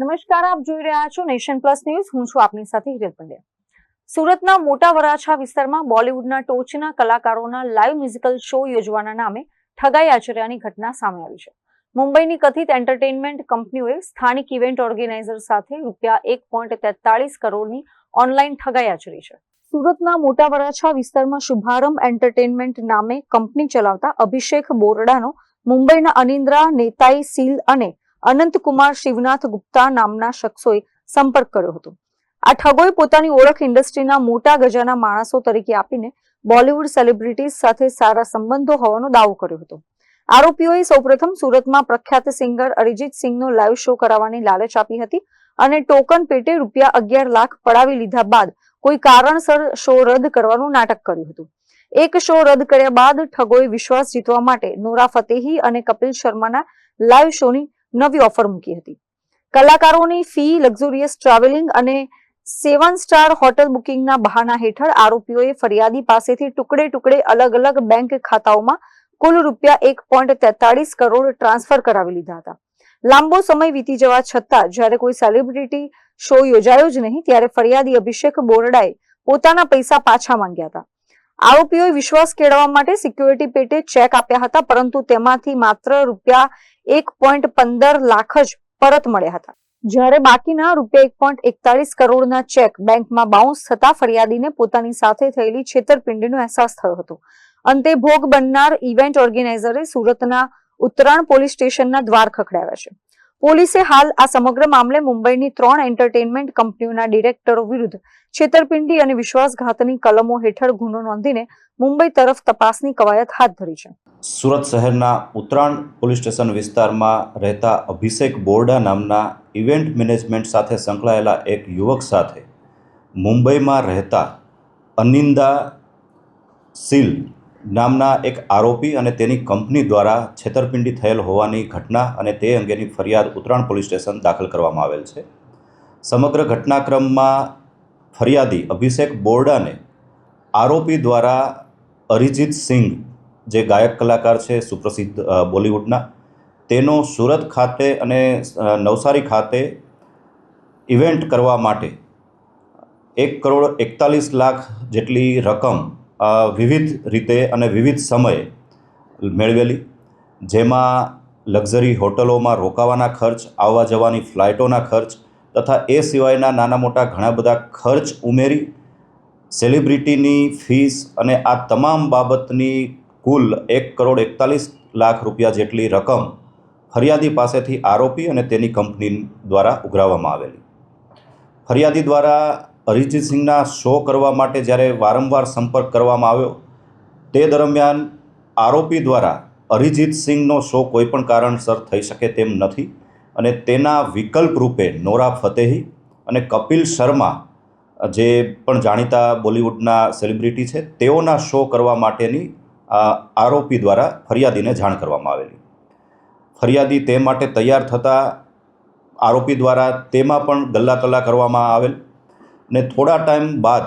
નમસ્કાર, આપ જોઈ રહ્યા છો નેશન પ્લસ ન્યૂઝ. હું છું આપની સાથે હિરલ પંડ્યા. સુરતના મોટા વરાછા વિસ્તારમાં બોલિવૂડના ટોચના કલાકારોના લાઈવ મ્યુઝિકલ શો યોજવાના નામે ઠગાઈ આચર્યાની ઘટના સામે આવી છે. મુંબઈની કથિત એન્ટરટેનમેન્ટ કંપનીઓએ સ્થાનિક ઇવેન્ટ ઓર્ગેનાઇઝર સાથે ₹1.43 કરોડની ઓનલાઈન ઠગાઈ આચરી છે. સુરતના મોટા વરાછા વિસ્તારમાં શુભારંભ એન્ટરટેનમેન્ટ નામે કંપની ચલાવતા અભિષેક બોરડાનો મુંબઈના અનિન્દ્રા નેતાઈ સીલ અને અનંતકુમાર શિવનાથ ગુપ્તા નામના શખ્સોએ સંપર્ક કર્યો હતો. આ ઠગોએ પોતાની ઓળખ ઇન્ડસ્ટ્રીના મોટા ગજાના માણસો તરીકે આપીને બોલિવૂડ સેલિબ્રિટીઝ સાથે સારા સંબંધો હોવાનો દાવો કર્યો હતો. આરોપીઓએ સૌપ્રથમ સુરતમાં પ્રખ્યાત સિંગર અરિજીત સિંહનો લાઈવ શો કરાવવાની લાલચ આપી હતી અને ટોકન પેટે ₹11 લાખ પડાવી લીધા બાદ કોઈ કારણસર શો રદ કરવાનું નાટક કર્યું હતું. એક શો રદ કર્યા બાદ ઠગોએ વિશ્વાસ જીતવા માટે નોરા ફતેહી અને કપિલ શર્માના લાઈવ શોની નવી ઓફર મૂકી હતી. કલાકારોની ફી, લક્ઝુરિયસ ટ્રાવેલિંગ અને 7 સ્ટાર હોટલ બુકિંગના બહાના હેઠળ આરોપીઓએ ફરિયાદી પાસેથી ટુકડે અલગ અલગ બેંક ખાતાઓમાં કુલ ₹1.43 કરોડ ટ્રાન્સફર કરાવી લીધા હતા. લાંબો સમય વીતી જવા છતાં જ્યારે કોઈ સેલિબ્રિટી શો યોજાયો જ નહીં ત્યારે ફરિયાદી અભિષેક બોરડાએ પોતાના પૈસા પાછા માંગ્યા હતા. આરોપીઓએ વિશ્વાસ કેળવવા માટે સિક્યોરિટી પેટે ચેક આપ્યા હતા, પરંતુ તેમાંથી માત્ર ₹1.15 લાખ જ પરત મળ્યા હતા. જ્યારે બાકીના ₹1.41 કરોડના ચેક બેંકમાં બાઉન્સ થતા ફરિયાદીને પોતાની સાથે થયેલી છેતરપિંડીનો અહેસાસ થયો હતો. અંતે ભોગ બનનાર ઇવેન્ટ ઓર્ગેનાઇઝરે સુરતના ઉત્તરાણ પોલીસ સ્ટેશનના દ્વાર ખખડાવ્યા છે. પોલીસે હાલ આ સમગ્ર મામલે મુંબઈની 3 એન્ટરટેનમેન્ટ કંપનીઓના ડિરેક્ટરો વિરુદ્ધ છેતરપિંડી અને વિશ્વાસઘાતની કલમો હેઠળ ગુનો નોંધીને મુંબઈ તરફ તપાસની કવાયત હાથ ધરી છે. સુરત શહેરના ઉત્તરાણ પોલીસ સ્ટેશન વિસ્તારમાં રહેતા અભિષેક બોરડા નામના ઇવેન્ટ મેનેજમેન્ટ સાથે સંકળાયેલા એક યુવક સાથે મુંબઈમાં રહેતા અનિન્દા સીલ નામના એક આરોપી અને તેની કંપની દ્વારા છેતરપિંડી થયેલ હોવાની ઘટના અને તે અંગેની ફરિયાદ ઉત્તરાણ પોલીસ સ્ટેશન દાખલ કરવામાં આવેલ છે. સમગ્ર ઘટનાક્રમમાં ફરિયાદી અભિષેક બોરડાને આરોપી દ્વારા અરિજીત સિંહ જે ગાયક કલાકાર છે સુપ્રસિદ્ધ બોલિવૂડના, તેનો સુરત ખાતે અને નવસારી ખાતે ઇવેન્ટ કરવા માટે ₹1.41 લાખ જેટલી રકમ વિવિધ રીતે અને વિવિધ સમયે મેળવેલી, જેમાં લક્ઝરી હોટલોમાં રોકાવાના ખર્ચ, આવવા જવાની ફ્લાઇટોના ખર્ચ તથા એ સિવાયના નાના મોટા ઘણા બધા ખર્ચ ઉમેરી સેલિબ્રિટીની ફીસ અને આ તમામ બાબતની કુલ ₹1.41 લાખ જેટલી રકમ ફરિયાદી પાસેથી આરોપી અને તેની કંપની દ્વારા ઉઘરાવવામાં આવેલી. ફરિયાદી દ્વારા અરિજીત સિંહના શો કરવા માટે જ્યારે વારંવાર સંપર્ક કરવામાં આવ્યો તે દરમિયાન આરોપી દ્વારા અરિજીત સિંહનો શો કોઈપણ કારણસર થઈ શકે તેમ નથી અને તેના વિકલ્પ રૂપે નોરા ફતેહી અને કપિલ શર્મા જે પણ જાણીતા બોલિવૂડના સેલિબ્રિટી છે તેઓના શો કરવા માટેની આરોપી દ્વારા ફરિયાદીને જાણ કરવામાં આવેલી. ફરિયાદી તે માટે તૈયાર થતાં આરોપી દ્વારા તેમાં પણ ગલ્લાકલ્લા કરવામાં આવેલ ને થોડા ટાઈમ બાદ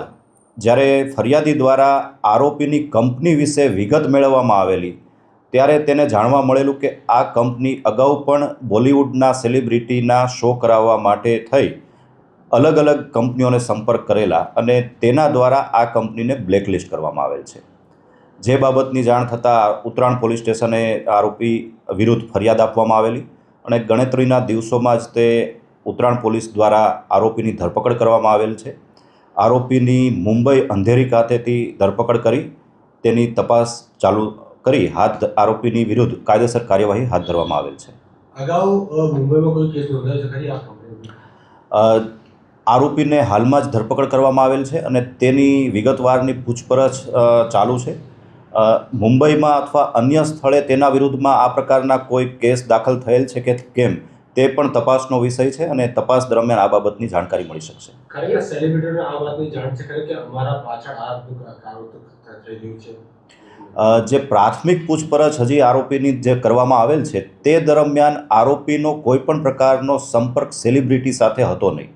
જ્યારે ફરિયાદી દ્વારા આરોપીની કંપની વિશે વિગત મેળવવામાં આવેલી ત્યારે તેને જાણવા મળેલું કે આ કંપની અગાઉ પણ બોલિવૂડના સેલિબ્રિટીના શો કરાવવા માટે થઈ અલગ અલગ કંપનીઓને સંપર્ક કરેલા અને તેના દ્વારા આ કંપનીને બ્લેકલિસ્ટ કરવામાં આવેલ છે. જે બાબતની જાણ થતાં ઉત્તરાણ પોલીસ સ્ટેશને આરોપી વિરુદ્ધ ફરિયાદ આપવામાં આવેલી અને ગણતરીના દિવસોમાં જ તે ઉત્તરાણ પોલીસ દ્વારા આરોપીની ધરપકડ કરવામાં આવેલ છે. આરોપીની મુંબઈ અંધેરી ખાતેથી ધરપકડ કરી તેની તપાસ ચાલુ કરી આરોપીની વિરુદ્ધ કાયદેસર કાર્યવાહી હાથ ધરવામાં આવેલ છે. અગાઉ મુંબઈમાં કોઈ કેસ નોંધાયો છે ખરી આ કંપની? આરોપીને હાલમાં જ ધરપકડ કરવામાં આવેલ છે અને તેની વિગતવારની પૂછપરછ ચાલુ છે. મુંબઈમાં અથવા અન્ય સ્થળે તેના વિરુદ્ધમાં આ પ્રકારના કોઈ કેસ દાખલ થયેલ છે કે કેમ તે પણ તપાસનો વિષય છે અને તપાસ દરમિયાન આ બાબતની જાણકારી મળી શકશે. ખરેખર સેલિબ્રિટીને આ વાતની જાણ છે ખરી કે અમારા પાછળ આ કારો થઈ રહ્યું છે? જે પ્રાથમિક પૂછપરછ હજી આરોપીની જે કરવામાં આવેલ છે તે દરમિયાન આરોપીનો કોઈ પણ પ્રકારનો સંપર્ક સેલિબ્રિટી સાથે હતો નહીં,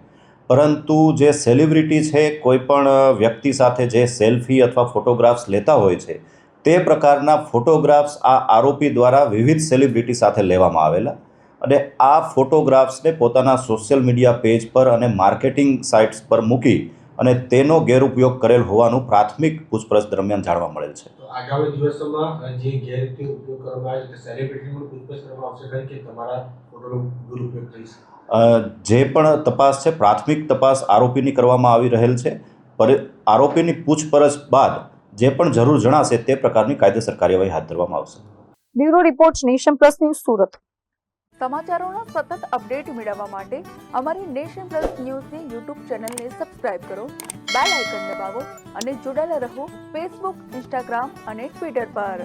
પરંતુ જે સેલિબ્રિટી છે કોઈ પણ વ્યક્તિ સાથે જે સેલ્ફી અથવા ફોટોગ્રાફ્સ લેતા હોય છે તે પ્રકારના ફોટોગ્રાફ્સ આ આરોપી દ્વારા વિવિધ સેલિબ્રિટી સાથે લેવામાં આવેલા અને આ ફોટોગ્રાફ્સને પોતાના સોશિયલ મીડિયા પેજ પર અને માર્કેટિંગ સાઇટ્સ પર મૂકી અને તેનો ગેરઉપયોગ કરેલ હોવાનું પ્રાથમિક પૂછપરછ દરમિયાન જાણવા મળેલ છે. તો આગામી દિવસોમાં જે ગેરરીતિ ઉપયોગ કરવામાં આવે છે સેલિબ્રિટીનો પૂછપરછ કરવામાં આવશે ખરી કે તમારા ફોટોનો દુરુપયોગ થઈ છે? જે પણ તપાસ છે પ્રાથમિક તપાસ આરોપીની કરવામાં આવી રહેલ છે. આરોપીની પૂછપરછ બાદ જે પણ જરૂર જણાશે તે પ્રકારની કાયદેસર કાર્યવાહી હાથ ધરવામાં આવશે. Bureau report nation plus news Surat. સમાચારોના સતત અપડેટ મેળવવા માટે અમારી નેશન પ્લસ ન્યૂઝની યુટ્યુબ ચેનલને સબસ્ક્રાઇબ કરો, બેલ આઇકન દબાવો અને જોડાયેલા રહો ફેસબુક, ઇન્સ્ટાગ્રામ અને ટ્વિટર પર.